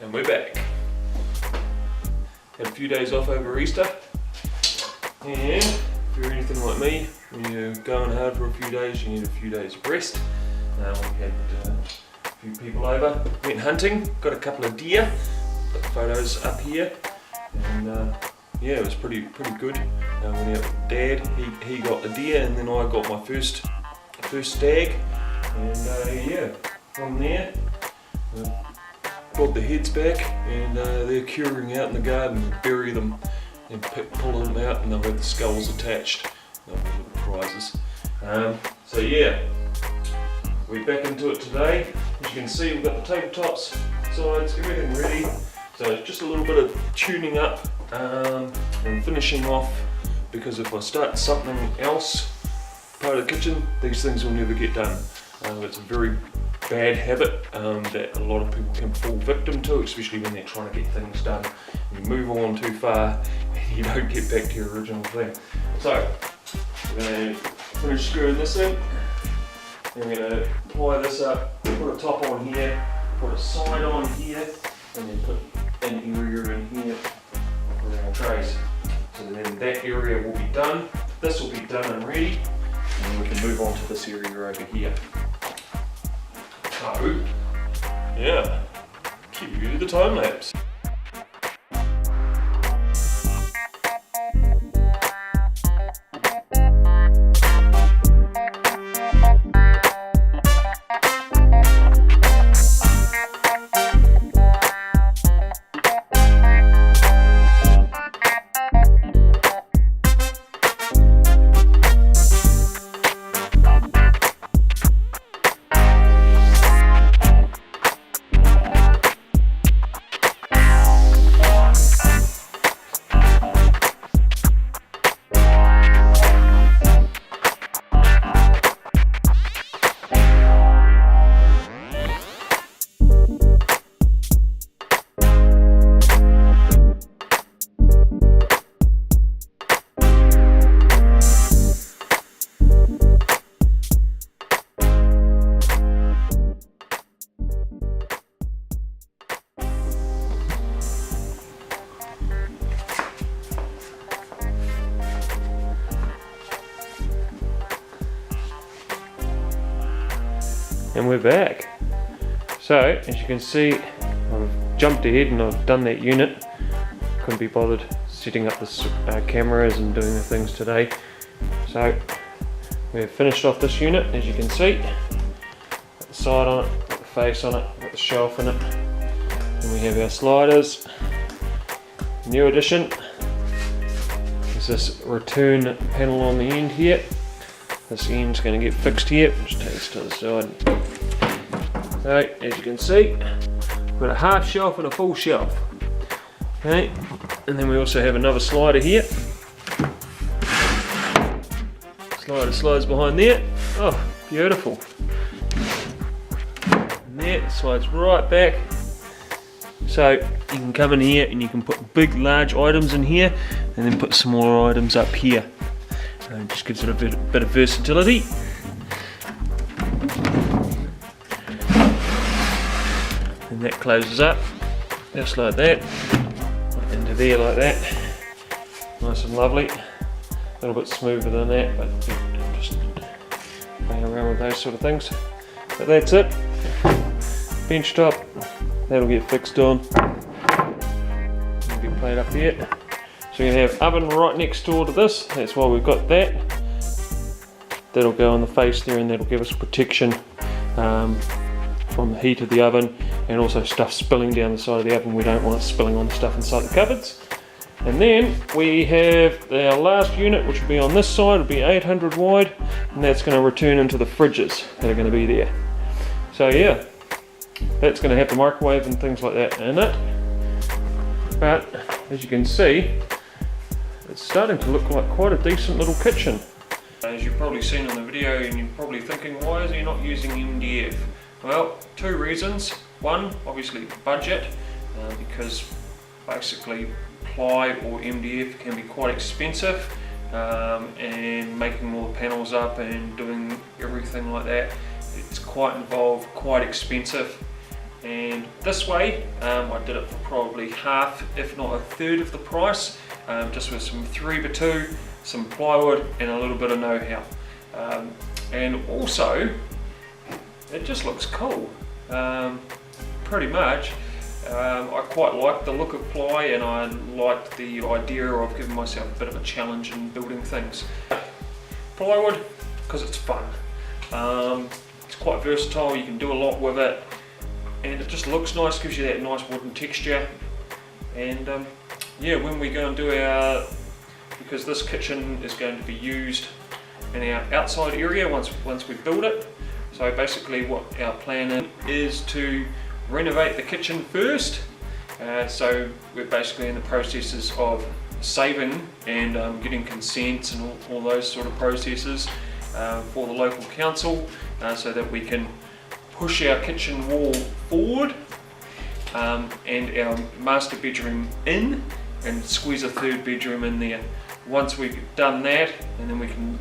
And we're back. Had a few days off over Easter, and if you're anything like me, when you're going hard for a few days, you need a few days of rest. We had a few people over, went hunting, got a couple of deer, got the photos up here, and yeah, it was pretty good. Went out with Dad, he got the deer, and then I got my first stag, and yeah, from there, brought the heads back, and they're curing out in the garden. We bury them and pull them out, and they'll have the skulls attached. They'll be little prizes. So yeah, we're back into it today. As you can see, we've got the tabletops, sides, everything ready. So it's just a little bit of tuning up and finishing off, because if I start something else part of the kitchen, these things will never get done. It's a very bad habit that a lot of people can fall victim to, especially when they're trying to get things done. You move on too far and you don't get back to your original thing. So we're going to finish screwing this in, and we're going to apply this up, put a top on here, put a side on here, and then put an area in here for our trays. So then that area will be done, this will be done and ready, and then we can move on to this area over here. So, yeah, cue the time lapse. And we're back. So as you can see, I've jumped ahead and I've done that unit. Couldn't be bothered setting up the cameras and doing the things today. So we've finished off this unit, as you can see. Got the side on it, got the face on it, got the shelf in it. And we have our sliders. New addition is this return panel on the end here. This end's going to get fixed here, just take this to the side. So, as you can see, we've got a half shelf and a full shelf. Okay, and then we also have another slider here. Slider slides behind there. Oh, beautiful. And there, slides right back. So you can come in here and you can put big, large items in here, and then put smaller items up here. It just gives it a bit of versatility. And that closes up, just like that, into there like that. Nice and lovely. A little bit smoother than that, but just playing around with those sort of things. But that's it. Bench top, that'll get fixed on. It'll get played up here. So you're going to have oven right next door to this, that's why we've got that. That'll go on the face there, and that'll give us protection from the heat of the oven, and also stuff spilling down the side of the oven. We don't want it spilling on the stuff inside the cupboards. And then we have our last unit, which will be on this side, it'll be 800 wide, and that's going to return into the fridges that are going to be there. So yeah, that's going to have the microwave and things like that in it. But as you can see, it's starting to look like quite a decent little kitchen. As you've probably seen on the video, and you're probably thinking, why is he not using MDF? Well, two reasons. One, obviously budget, because basically ply or MDF can be quite expensive, and making all the panels up and doing everything like that, it's quite involved, quite expensive. And this way, I did it for probably half, if not a third of the price, just with some 3x2, some plywood, and a little bit of know-how. And also, it just looks cool, pretty much. I quite like the look of ply, and I liked the idea of giving myself a bit of a challenge in building things. Plywood, because it's fun. It's quite versatile, you can do a lot with it, and it just looks nice, gives you that nice wooden texture. And yeah, when we go and do our, because this kitchen is going to be used in our outside area once we build it. So basically what our plan is to renovate the kitchen first. So we're basically in the processes of saving and getting consents and all those sort of processes for the local council, so that we can push our kitchen wall forward and our master bedroom in, and squeeze a third bedroom in there. Once we've done that, and then we can,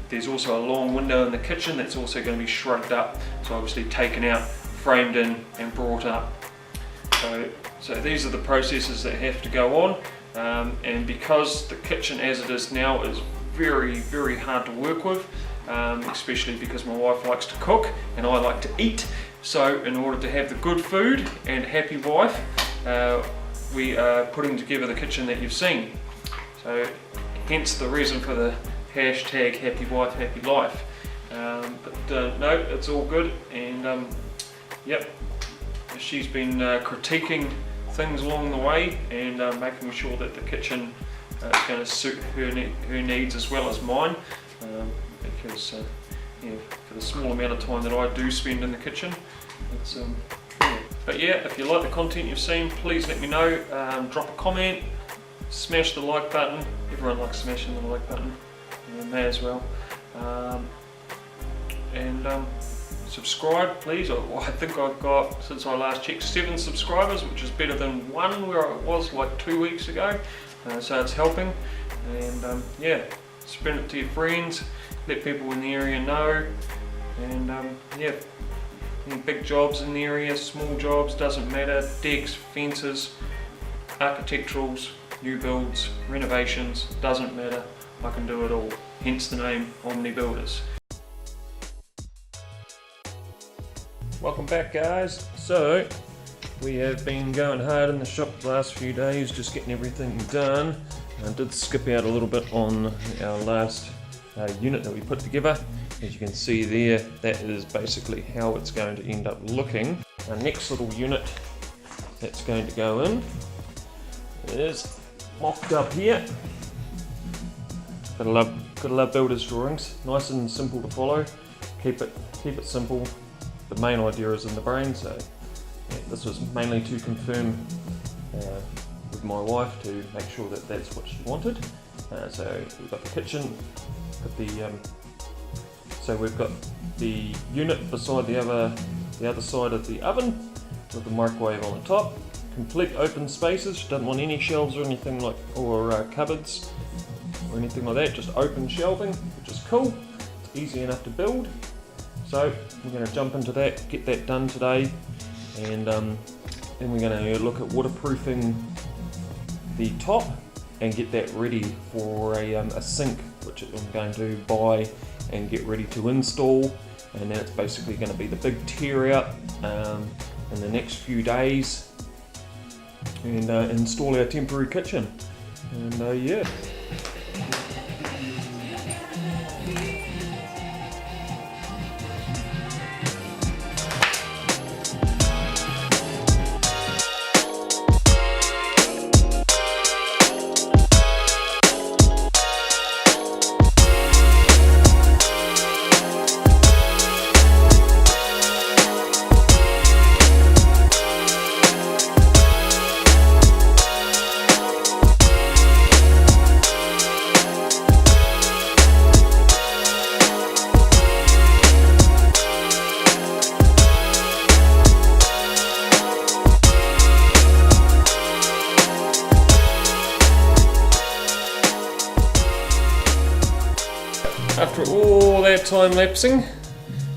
there's also a long window in the kitchen that's also going to be shrugged up, so obviously taken out, framed in and brought up. So these are the processes that have to go on, and because the kitchen as it is now is very, very hard to work with, especially because my wife likes to cook and I like to eat. So in order to have the good food and happy wife, we are putting together the kitchen that you've seen. So hence the reason for the hashtag happy wife, happy life. But no, it's all good, and yep, she's been critiquing things along the way and making sure that the kitchen is going to suit her needs as well as mine, because yeah, for the small amount of time that I do spend in the kitchen, it's yeah. But yeah, if you like the content you've seen, please let me know. Drop a comment, smash the like button. Everyone likes smashing the like button, may as well. And subscribe, please. I think I've got, since I last checked, 7 subscribers, which is better than 1 where I was like 2 weeks ago. So it's helping. And yeah, spread it to your friends, let people in the area know. And yeah, any big jobs in the area, small jobs, doesn't matter. Decks, fences, architecturals, new builds, renovations, doesn't matter. I can do it all. Hence the name Omni Builders. Welcome back, guys. So we have been going hard in the shop the last few days, just getting everything done. I did skip out a little bit on our last unit that we put together. As you can see there, that is basically how it's going to end up looking. Our next little unit that's going to go in is mocked up here. Gotta love builders' drawings. Nice and simple to follow. Keep it simple. The main idea is in the brain, so yeah, this was mainly to confirm with my wife to make sure that that's what she wanted. So we've got the kitchen, so we've got the unit beside the other side of the oven with the microwave on the top. Complete open spaces. She doesn't want any shelves or anything like, or cupboards or anything like that. Just open shelving, which is cool. It's easy enough to build. So we're going to jump into that, get that done today, and then we're going to look at waterproofing the top and get that ready for a sink, which I'm going to buy and get ready to install. And then it's basically going to be the big tear out in the next few days, and install our temporary kitchen. And yeah. After all that time lapsing,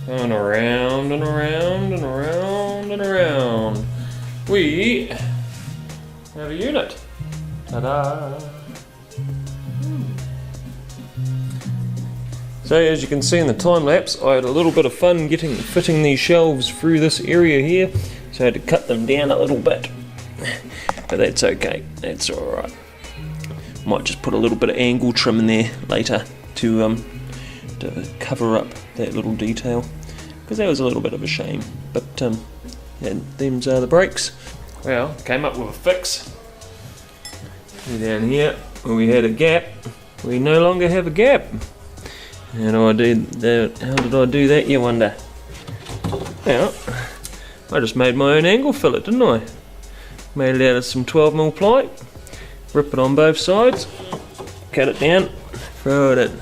going around and around and around, and around. We have a unit. Ta-da! So as you can see in the time lapse, I had a little bit of fun fitting these shelves through this area here, so I had to cut them down a little bit, but that's okay, that's alright. Might just put a little bit of angle trim in there later to cover up that little detail, because that was a little bit of a shame, but yeah, them's are the brakes. Well, came up with a fix. Down here where we had a gap, we no longer have a gap. How did I do that, you wonder? Well, I just made my own angle fillet, didn't I? Made it out of some 12mm ply, rip it on both sides, cut it down, throw it in.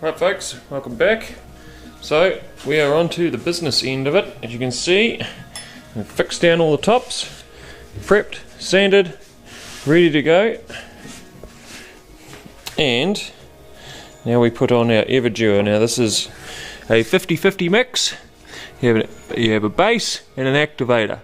Right folks, welcome back. So we are on to the business end of it. As you can see, we've fixed down all the tops, prepped, sanded, ready to go. And now we put on our Everdure. Now this is a 50-50 mix. You have a base and an activator.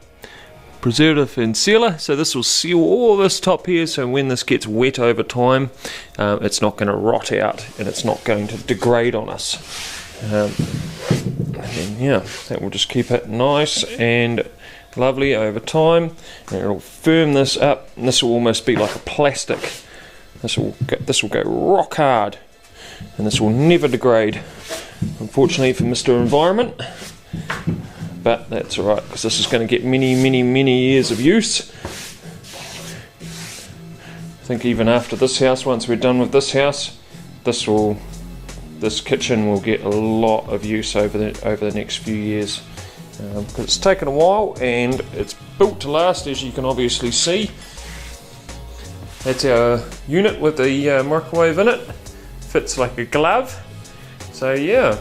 Preservative and sealer, so this will seal all this top here, so when this gets wet over time, it's not going to rot out and it's not going to degrade on us. And then, yeah, that will just keep it nice and lovely over time, and it'll firm this up, and this will almost be like a plastic. This will go rock hard, and this will never degrade, unfortunately for Mr. Environment. But that's alright, because this is going to get many years of use. I think even after this house, once we're done with this house, this kitchen will get a lot of use over the next few years. Because it's taken a while and it's built to last, as you can obviously see. That's our unit with the microwave in it. Fits like a glove. So yeah.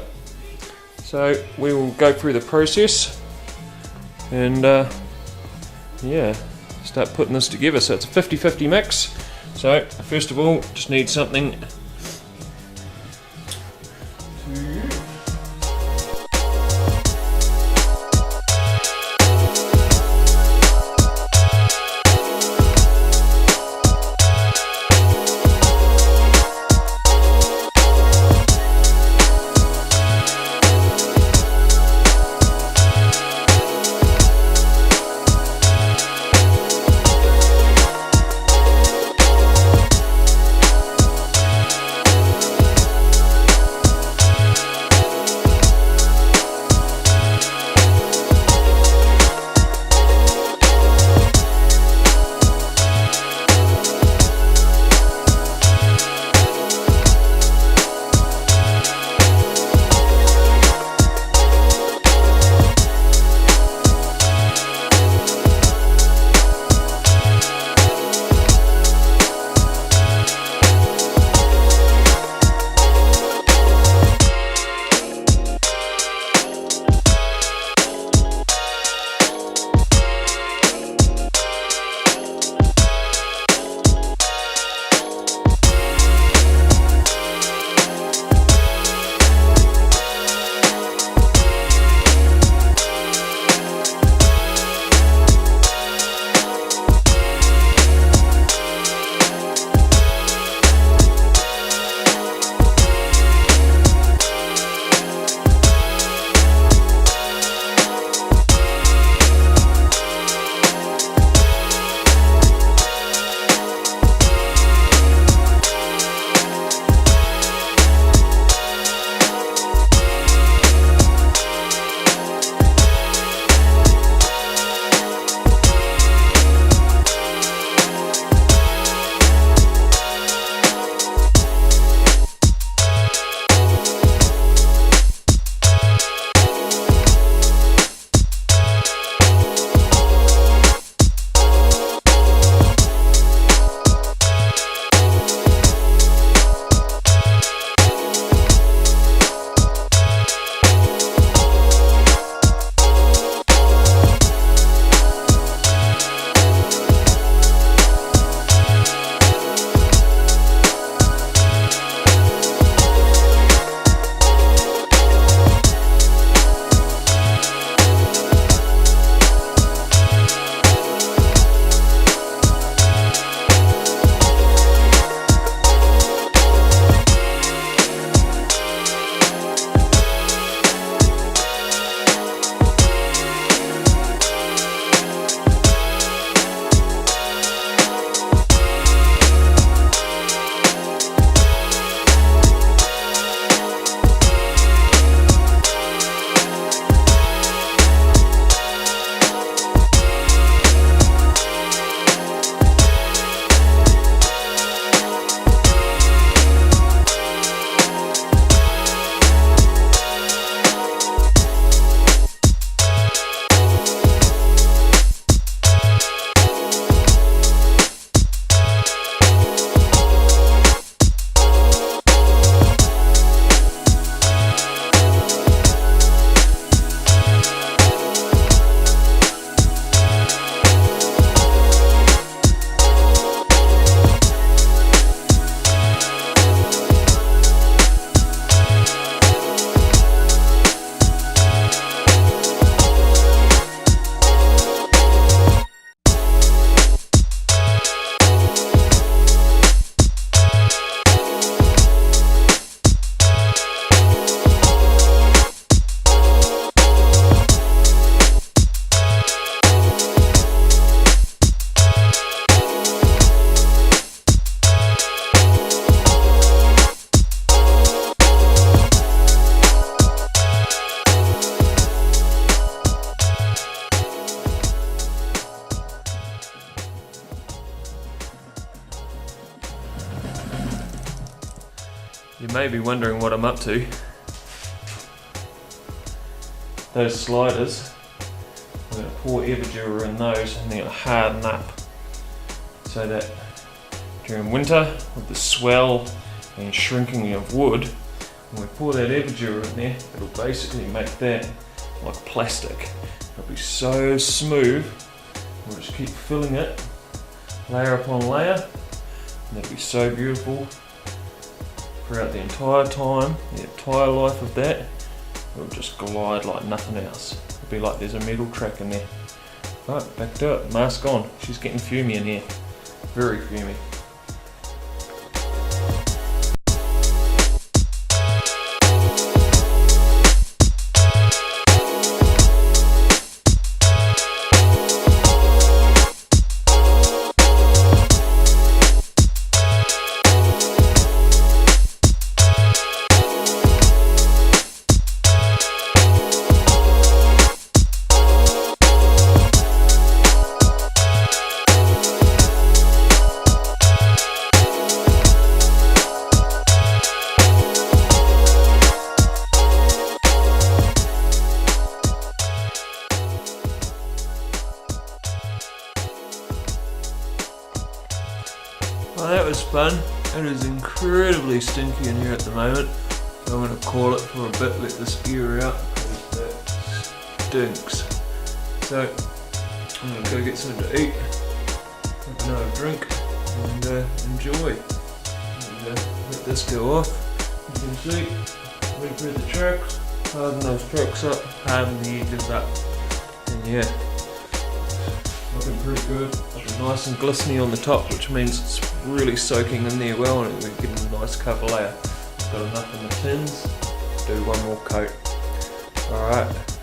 So we will go through the process and yeah, start putting this together. So it's a 50-50 mix. So first of all, just need something may be wondering what I'm up to. Those sliders, I'm going to pour Everdura in those and they'll harden up so that during winter with the swell and shrinking of wood, when we pour that Everdura in there, it'll basically make that like plastic. It'll be so smooth, we'll just keep filling it layer upon layer, and it'll be so beautiful throughout the entire time, the entire life of that. It'll just glide like nothing else. It'll be like there's a metal track in there. Right, back to it, mask on. She's getting fumy in here, very fumy. Well, that was fun. It is incredibly stinky in here at the moment. So I'm going to call it for a bit, let this air out, because that stinks. So I'm going to go get something to eat, have another drink, and enjoy. And let this go off. You can see, went through the tracks, harden those tracks up, harden the edges up, and yeah. Looking pretty good. Looking nice and glistening on the top, which means it's really soaking in there well, and we're getting a nice cover layer. Got enough in the tins to do one more coat. Alright.